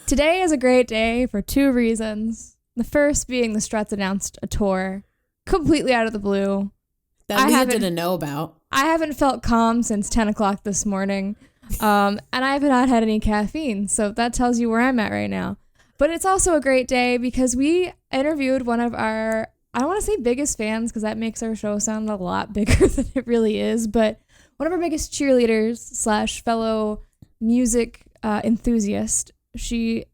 Today is a great day for two reasons. The first being the Struts announced a tour completely out of the blue. That Leah didn't know about. I haven't felt calm since 10 o'clock this morning, and I have not had any caffeine, so that tells you where I'm at right now. But it's also a great day because we interviewed one of our, I don't want to say biggest fans because that makes our show sound a lot bigger than it really is, but one of our biggest cheerleaders / fellow music enthusiast. Baylee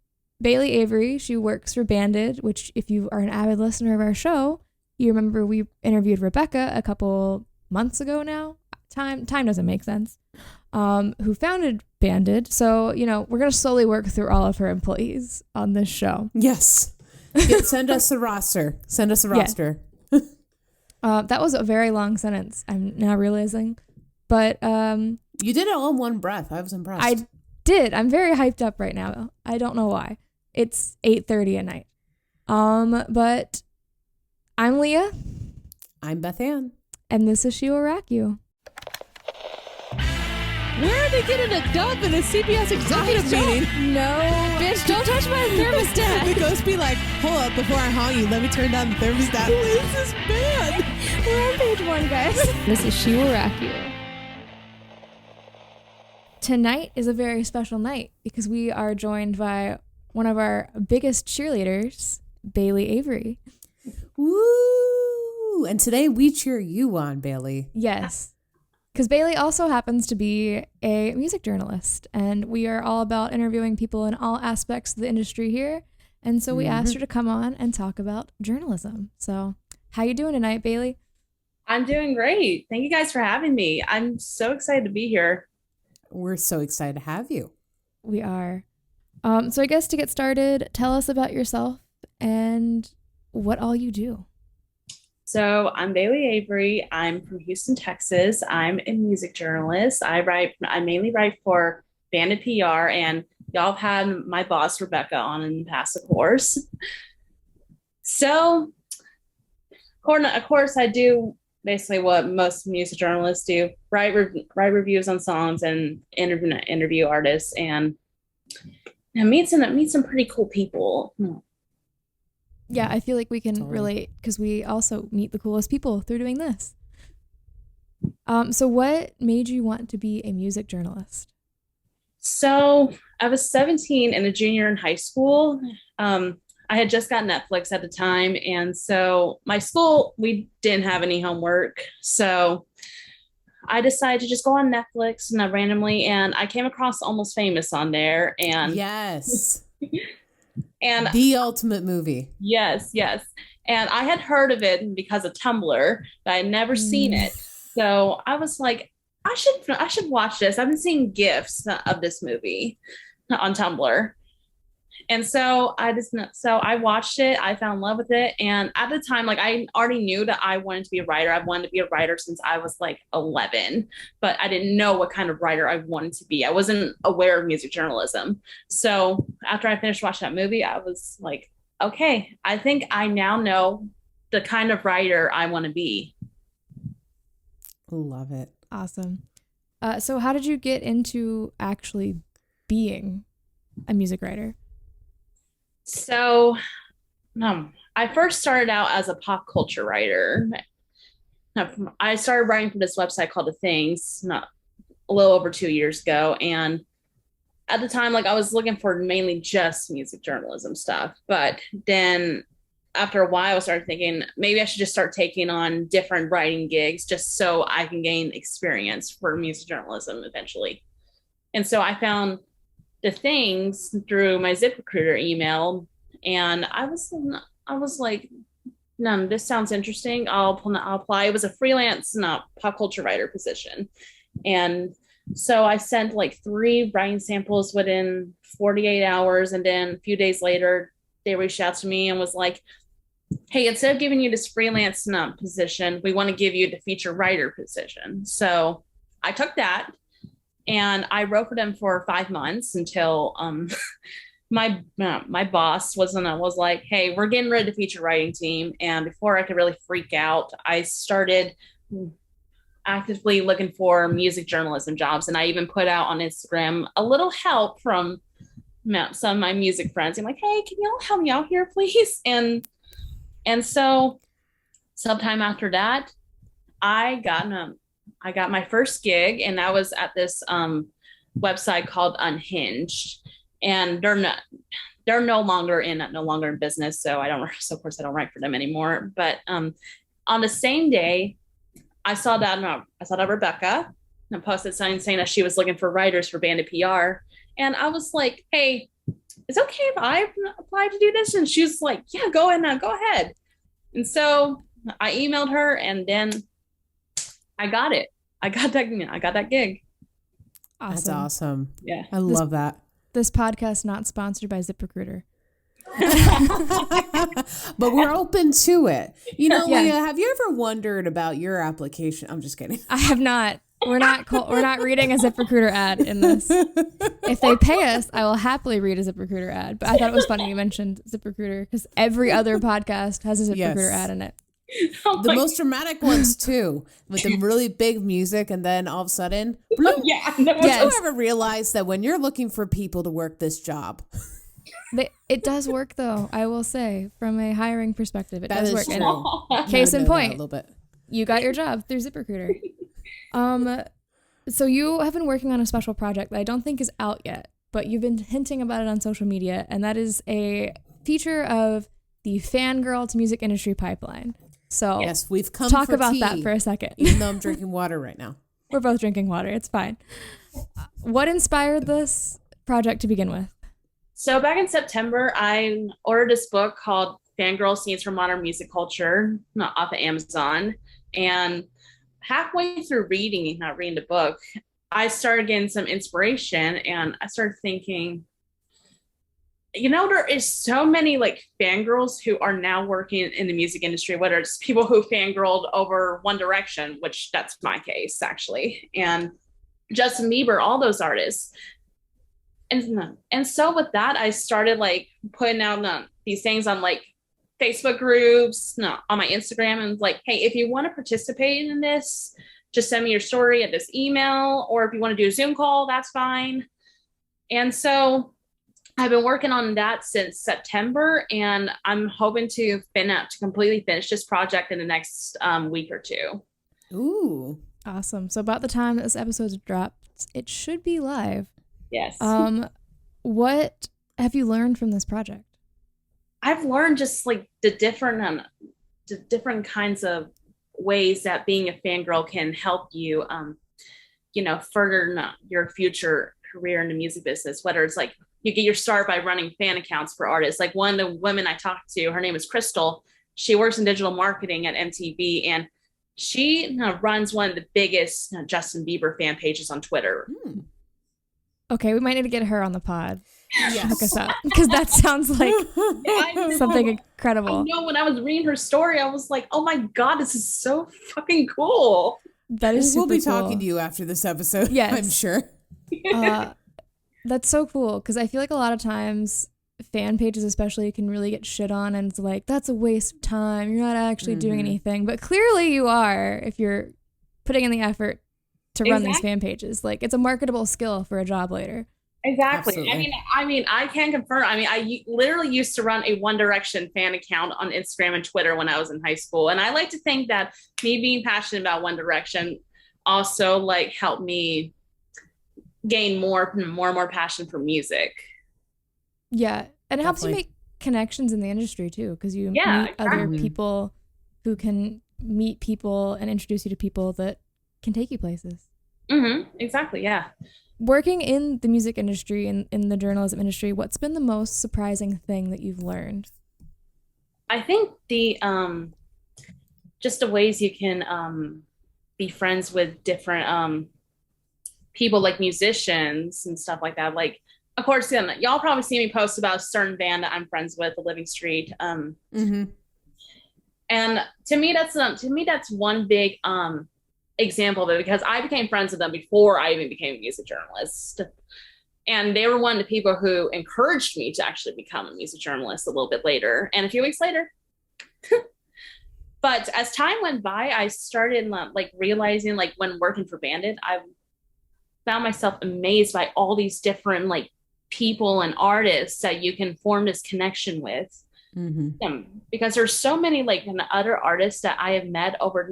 Avery, she works for Banded, which if you are an avid listener of our show, you remember we interviewed Rebecca a couple months ago now. Time doesn't make sense. Who founded Banded. So, we're going to slowly work through all of her employees on this show. Yes. Send us a roster. Send us a roster. That was a very long sentence, I'm now realizing. But you did it all in one breath. I was impressed. I did. I'm very hyped up right now. I don't know why. It's 8:30 at night. But I'm Leah. I'm Beth Ann. And this is She Will Rack You. Where are they getting a dump in a CBS executive meeting? No. Bitch, don't touch my thermostat. The ghost be like, hold up, before I haunt you, let me turn down the thermostat. Who is this band? We're on page 1, guys. This is She Will Rack You. Tonight is a very special night because we are joined by one of our biggest cheerleaders, Baylee Avery. Woo! And today we cheer you on, Baylee. Yes. Because Baylee also happens to be a music journalist, and we are all about interviewing people in all aspects of the industry here. And so we asked her to come on and talk about journalism. So how you doing tonight, Baylee? I'm doing great. Thank you guys for having me. I'm so excited to be here. We're so excited to have you. We are. So I guess to get started, tell us about yourself and what all you do. So I'm Baylee Avery. I'm from Houston, Texas. I'm a music journalist. I mainly write for Bandit PR, and y'all have had my boss, Rebecca, on in the past, of course. So, of course, I do basically what most music journalists do: write reviews on songs and interview artists, and meet some pretty cool people. Yeah, I feel like we can relate because we also meet the coolest people through doing this. So what made you want to be a music journalist? So I was 17 and a junior in high school. I had just got Netflix at the time. And so my school, we didn't have any homework. So I decided to just go on Netflix randomly, and I came across Almost Famous on there. And yes. And the ultimate movie. Yes. And I had heard of it because of Tumblr, but I had never seen it. So I was like, I should watch this. I've been seeing GIFs of this movie on Tumblr. And so I watched it. I fell in love with it. And at the time, I already knew that I wanted to be a writer. I've wanted to be a writer since I was 11, but I didn't know what kind of writer I wanted to be. I wasn't aware of music journalism. So after I finished watching that movie, I was like, okay, I think I now know the kind of writer I want to be. Love it. Awesome. So how did you get into actually being a music writer? So, I first started out as a pop culture writer. I started writing for this website called The Things, a little over 2 years ago. And at the time, I was looking for mainly just music journalism stuff. But then after a while, I started thinking maybe I should just start taking on different writing gigs just so I can gain experience for music journalism eventually. And so I found The Things through my ZipRecruiter email, and I was like, no, this sounds interesting. I'll apply. It was a freelance, not pop culture writer position. And so I sent 3 writing samples within 48 hours. And then a few days later, they reached out to me and was like, hey, instead of giving you this freelance position, we want to give you the feature writer position. So I took that. And I wrote for them for 5 months until my boss was like, hey, we're getting rid of the feature writing team. And before I could really freak out, I started actively looking for music journalism jobs. And I even put out on Instagram a little help from met some of my music friends. I'm like, hey, can y'all help me out here, please? And so sometime after that, I got my first gig, and that was at this website called Unhinged, and they're no longer in business. So of course I don't write for them anymore. But on the same day, I saw that Rebecca posted something saying that she was looking for writers for Bandit PR, and I was like, hey, is it okay if I apply to do this? And she was like, yeah, go ahead. And so I emailed her, and then I got it. I got that gig. Awesome. That's awesome. Yeah. I love that. This podcast not sponsored by ZipRecruiter. But we're open to it. You know, Yeah. Leah, have you ever wondered about your application? I'm just kidding. I have not. We're not reading a ZipRecruiter ad in this. If they pay us, I will happily read a ZipRecruiter ad. But I thought it was funny you mentioned ZipRecruiter because every other podcast has a ZipRecruiter ad in it. The most dramatic ones too, with the really big music, and then all of a sudden, bloop. Yeah. Did you ever realize that when you're looking for people to work this job, It does work though, I will say, from a hiring perspective, it that does is work. true. And case in point, a little bit. you got your job through ZipRecruiter. So you have been working on a special project that I don't think is out yet, but you've been hinting about it on social media, and that is a feature of the Fangirl to music industry pipeline. So Yes, we've come talk for about tea, that for a second. even though I'm drinking water right now. We're both drinking water. It's fine. What inspired this project to begin with? So back in September, I ordered this book called Fangirl Scenes from Modern Music Culture, not off of Amazon. And halfway through reading the book, I started getting some inspiration, and I started thinking, there is so many like fangirls who are now working in the music industry, whether it's people who fangirled over One Direction, which that's my case actually, and Justin Bieber, all those artists. And so with that, I started like putting out these things on like Facebook groups, on my Instagram, and like, hey, if you want to participate in this, just send me your story at this email, or if you want to do a Zoom call, that's fine. And so I've been working on that since September, and I'm hoping to completely finish this project in the next week or two. Ooh. Awesome. So about the time that this episode's dropped, it should be live. Yes. What have you learned from this project? I've learned just like the different kinds of ways that being a fangirl can help you, further your future career in the music business, whether it's like you get your start by running fan accounts for artists. Like one of the women I talked to, her name is Crystal. She works in digital marketing at MTV, and she runs one of the biggest Justin Bieber fan pages on Twitter. Okay, we might need to get her on the pod. Yes. Hook us up, because that sounds like something incredible. I know, when I was reading her story, I was like, oh my God, this is so fucking cool. That is We'll super be cool. talking to you after this episode. Yes. I'm sure. That's so cool, because I feel like a lot of times fan pages especially can really get shit on, and it's like, that's a waste of time, you're not actually doing anything. But clearly you are, if you're putting in the effort to run these fan pages. Like, it's a marketable skill for a job later. Exactly. Absolutely. I mean, I can confirm. I mean, I literally used to run a One Direction fan account on Instagram and Twitter when I was in high school. And I like to think that me being passionate about One Direction also like helped me gain more and more passion for music. Yeah. And it helps you Definitely. make connections in the industry too, because you meet exactly. other people who can meet people and introduce you to people that can take you places. Exactly. Yeah. Working in the music industry and in the journalism industry, what's been the most surprising thing that you've learned? I think the just the ways you can be friends with different people, like musicians and stuff like that. Like, of course, y'all probably see me post about a certain band that I'm friends with, the Living Street. And to me, that's one big example of it, because I became friends with them before I even became a music journalist. And they were one of the people who encouraged me to actually become a music journalist a little bit later, and a few weeks later. But as time went by, I started like realizing, like when working for Bandit, I found myself amazed by all these different like people and artists that you can form this connection with. Because there's so many like other artists that I have met over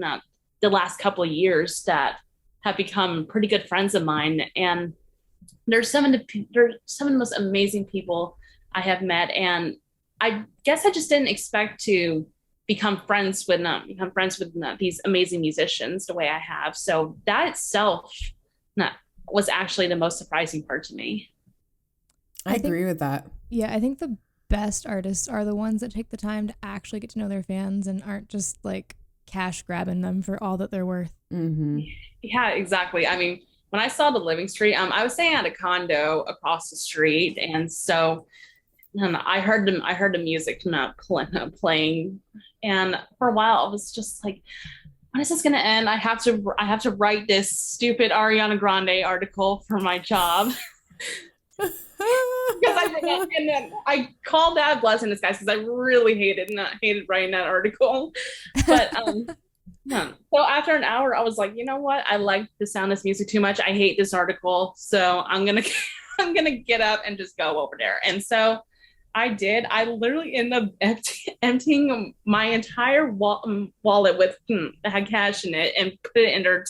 the last couple of years that have become pretty good friends of mine, and they're some of the most amazing people I have met, and I guess I just didn't expect to become friends with these amazing musicians the way I have. So that itself was actually the most surprising part to me. I agree with that. Yeah, I think the best artists are the ones that take the time to actually get to know their fans and aren't just like cash grabbing them for all that they're worth. Yeah, exactly. I mean, when I saw the Living Street, I was staying at a condo across the street, and so I heard the music not playing, and for a while I was just like, when is this gonna end? I have to write this stupid Ariana Grande article for my job. And then I called that blessing in disguise because I really hated writing that article. But so after an hour, I was like, you know what? I like the sound of this music too much. I hate this article, so I'm gonna get up and just go over there. And so I did. I literally ended up emptying my entire wallet with that had cash in it and put it in her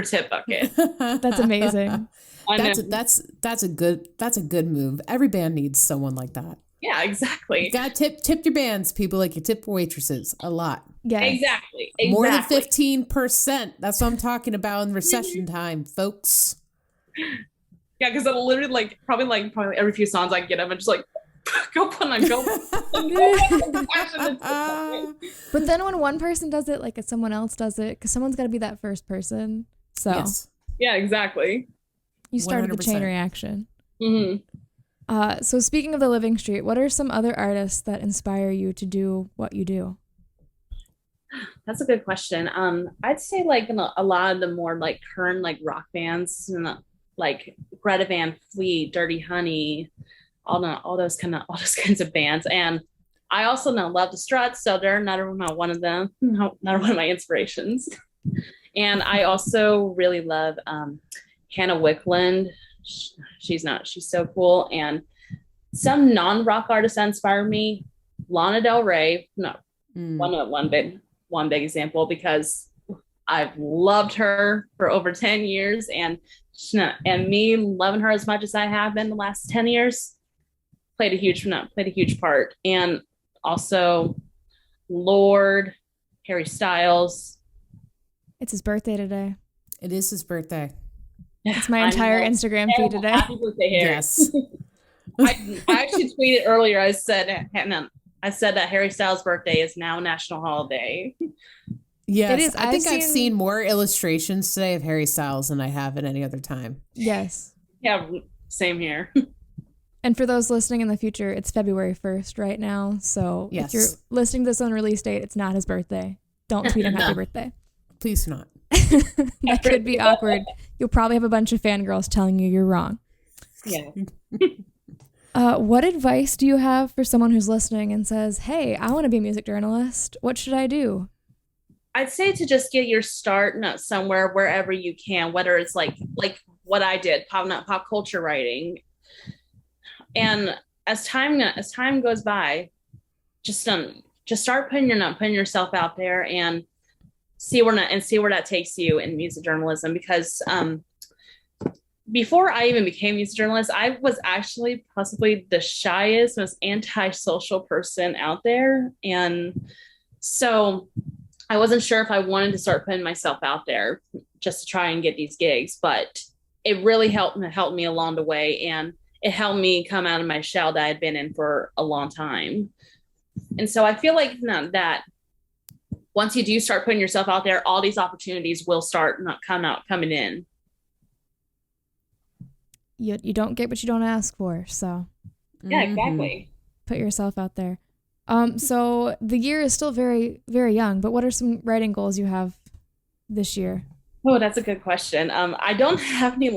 tip bucket. That's amazing. That's a good move. Every band needs someone like that. Yeah, exactly. You gotta tip your bands, people, like you tip waitresses a lot. Yeah, exactly. More than 15%. That's what I'm talking about in recession time, folks. Yeah, because I literally probably every few songs I get up and just like go. But then when one person does it, like if someone else does it, because someone's got to be that first person. So yes. Yeah, exactly. You started 100%. The chain reaction. Mm-hmm. So speaking of the Living Street, what are some other artists that inspire you to do what you do? That's a good question. I'd say like a lot of the more like current like rock bands, like Greta Van Fleet, Dirty Honey, all those kinds of bands. And I also love the Struts, so they're another one of my inspirations. And I also really love Hannah Wicklund. She's so cool. And some non-rock artists that inspire me, Lana Del Rey. One big example, because I've loved her for over 10 years, and me loving her as much as I have been the last 10 years played a huge part. And also Lorde, Harry Styles. It's his birthday today. It is his birthday. It's my entire Instagram feed today. Happy birthday, Harry. Yes. I actually tweeted earlier. I said that Harry Styles' birthday is now a national holiday. Yes, it is. I think I've seen more illustrations today of Harry Styles than I have at any other time. Yes. Yeah, same here. And for those listening in the future, it's February 1st right now. So yes. If you're listening to this on release date, it's not his birthday. Don't tweet him happy birthday. Please not. That could be awkward. You'll probably have a bunch of fangirls telling you you're wrong. Yeah. What advice do you have for someone who's listening and says, hey, I want to be a music journalist. What should I do? I'd say to just get your start somewhere, wherever you can, whether it's like what I did, pop culture writing. And as time goes by, just start putting yourself out there and see where that takes you in music journalism. Because before I even became a music journalist, I was actually possibly the shyest, most antisocial person out there. And so I wasn't sure if I wanted to start putting myself out there just to try and get these gigs, but it really helped me along the way. And it helped me come out of my shell that I had been in for a long time. And so I feel like that once you do start putting yourself out there, all these opportunities will start coming in. You don't get what you don't ask for. So yeah, exactly. Put yourself out there. So the year is still very, very young, but what are some writing goals you have this year? Oh, that's a good question. I don't have any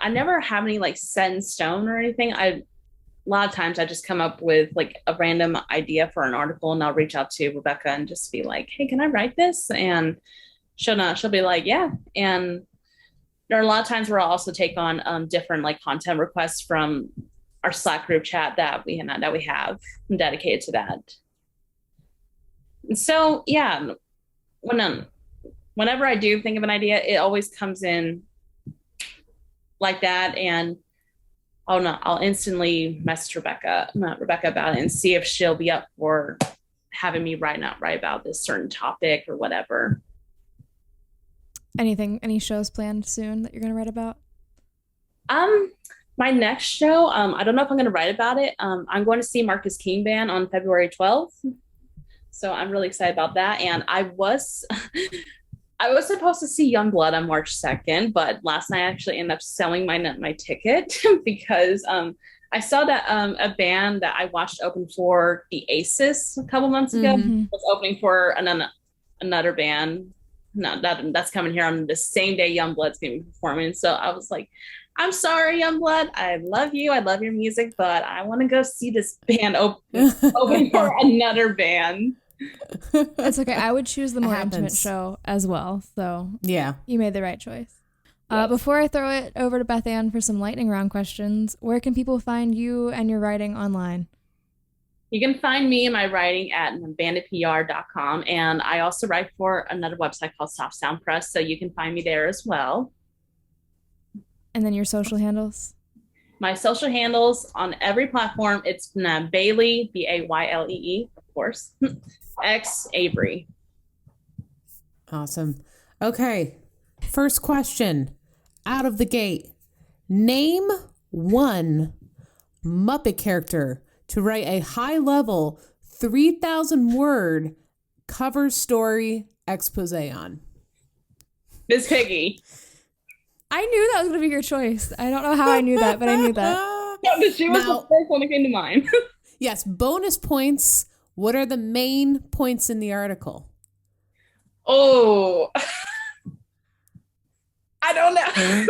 I never have any set in stone or anything. A lot of times I just come up with a random idea for an article, and I'll reach out to Rebecca and just be like, hey, can I write this? And she'll be like, yeah. And there are a lot of times where I'll also take on different content requests from our Slack group chat that we have dedicated to that. And so yeah, whenever I do think of an idea, it always comes in like that, and I'll instantly message Rebecca about it and see if she'll be up for having me write about this certain topic or whatever. Any shows planned soon that you're going to write about? My next show, I don't know if I'm going to write about it. I'm going to see Marcus King Band on February 12th. So I'm really excited about that. And I was supposed to see Youngblood on March 2nd, but last night I actually ended up selling my ticket because I saw that a band that I watched open for the Aces a couple months ago was opening for another band. No, that's coming here on the same day Youngblood's going to be performing. So I was like, I'm sorry, Youngblood. I love you. I love your music, but I want to go see this band open for another band. It's okay. I would choose the more intimate show as well. So yeah, you made the right choice. Before I throw it over to Beth Ann for some lightning round questions, where can people find you and your writing online? You can find me and my writing at banditpr.com. And I also write for another website called Soft Sound Press. So you can find me there as well. And then your social handles? My social handles on every platform, it's Baylee, Baylee, of course, X Avery. Awesome. Okay. First question out of the gate. Name one Muppet character to write a high-level 3,000-word cover story expose on. Miss Piggy. I knew that was going to be your choice. I don't know how I knew that, but I knew that. No, she was the first one that came to mind. Yes, bonus points. What are the main points in the article? Oh, I don't know.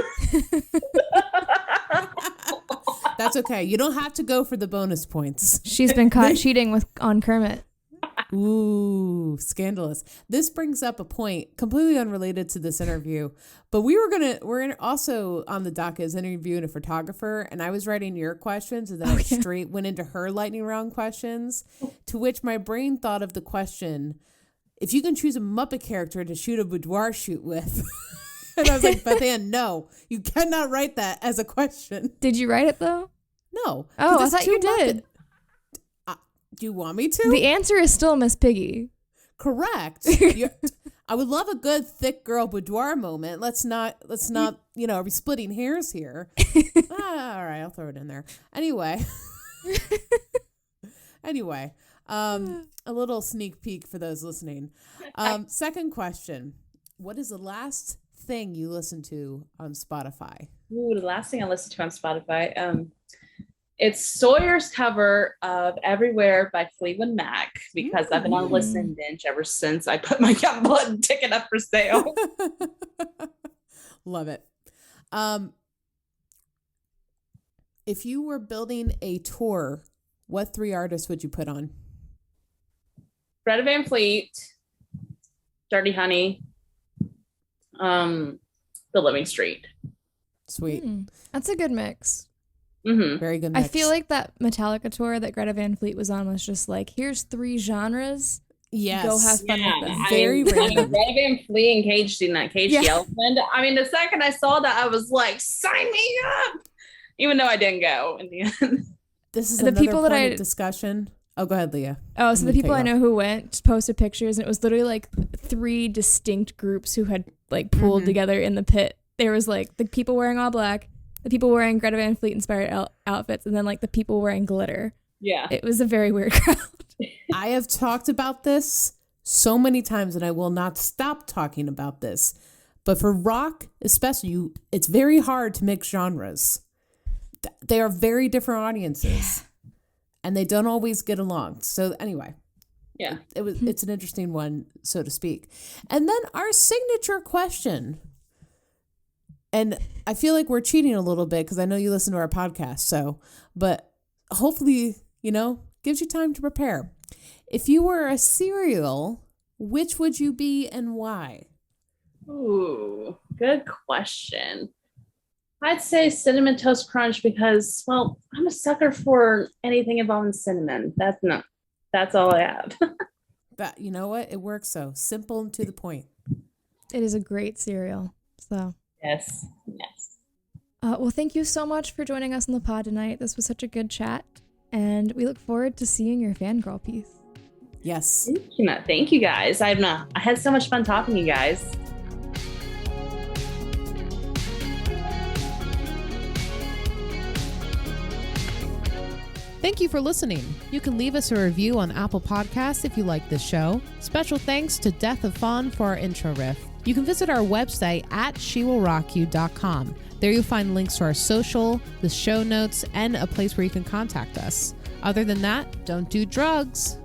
That's okay. You don't have to go for the bonus points. She's been caught cheating on Kermit. Ooh, scandalous. This brings up a point completely unrelated to this interview, but we're also on the docket as interviewing a photographer, and I was writing your questions, and then I straight went into her lightning round questions, to which my brain thought of the question, if you can choose a Muppet character to shoot a boudoir shoot with. And I was like, Beth Ann, no, you cannot write that as a question. Did you write it though? No. Oh, I thought you did. Do you want me to? The answer is still Miss Piggy. Correct. I would love a good thick girl boudoir moment. Let's not, are we splitting hairs here? All right, I'll throw it in there. Anyway, a little sneak peek for those listening. Second question. What is the last thing you listened to on Spotify? Ooh, the last thing I listened to on Spotify. It's Sawyer's cover of Everywhere by Fleetwood Mac, because I've been on a listening binge ever since I put my Youngblood ticket up for sale. Love it. If you were building a tour, what 3 artists would you put on? Greta Van Fleet, Dirty Honey, The Living Street. Sweet. That's a good mix. Mm-hmm. Very good mix. I feel like that Metallica tour that Greta Van Fleet was on was just like, here's 3 genres. Yes. Go have fun with them. Very random. Greta Van Fleet and Cage the Yeah. Elephant. I mean, the second I saw that, I was like, sign me up! Even though I didn't go in the end. This is The another people that point of discussion. Oh, go ahead, Leah. Oh, so the people I know who went posted pictures, and it was literally like 3 distinct groups who had like pooled together in the pit. There was like the people wearing all black, the people wearing Greta Van Fleet inspired outfits, and then like the people wearing glitter. Yeah. It was a very weird crowd. I have talked about this so many times, and I will not stop talking about this. But for rock, especially, it's very hard to mix genres. They are very different audiences, and they don't always get along. So anyway, yeah, it's an interesting one, so to speak. And then our signature question. And I feel like we're cheating a little bit because I know you listen to our podcast. But hopefully, gives you time to prepare. If you were a cereal, which would you be and why? Ooh, good question. I'd say Cinnamon Toast Crunch because, well, I'm a sucker for anything involving cinnamon. That's all I have. But you know what? It works so simple and to the point. It is a great cereal. So, Yes. well, thank you so much for joining us on the pod tonight. This was such a good chat, and we look forward to seeing your fangirl piece. Yes. Thank you guys. I had so much fun talking to you guys. Thank you for listening. You can leave us a review on Apple Podcasts if you like this show. Special thanks to Death of Fawn for our intro riff. You can visit our website at shewillrockyou.com. There you'll find links to our social, the show notes, and a place where you can contact us. Other than that, don't do drugs.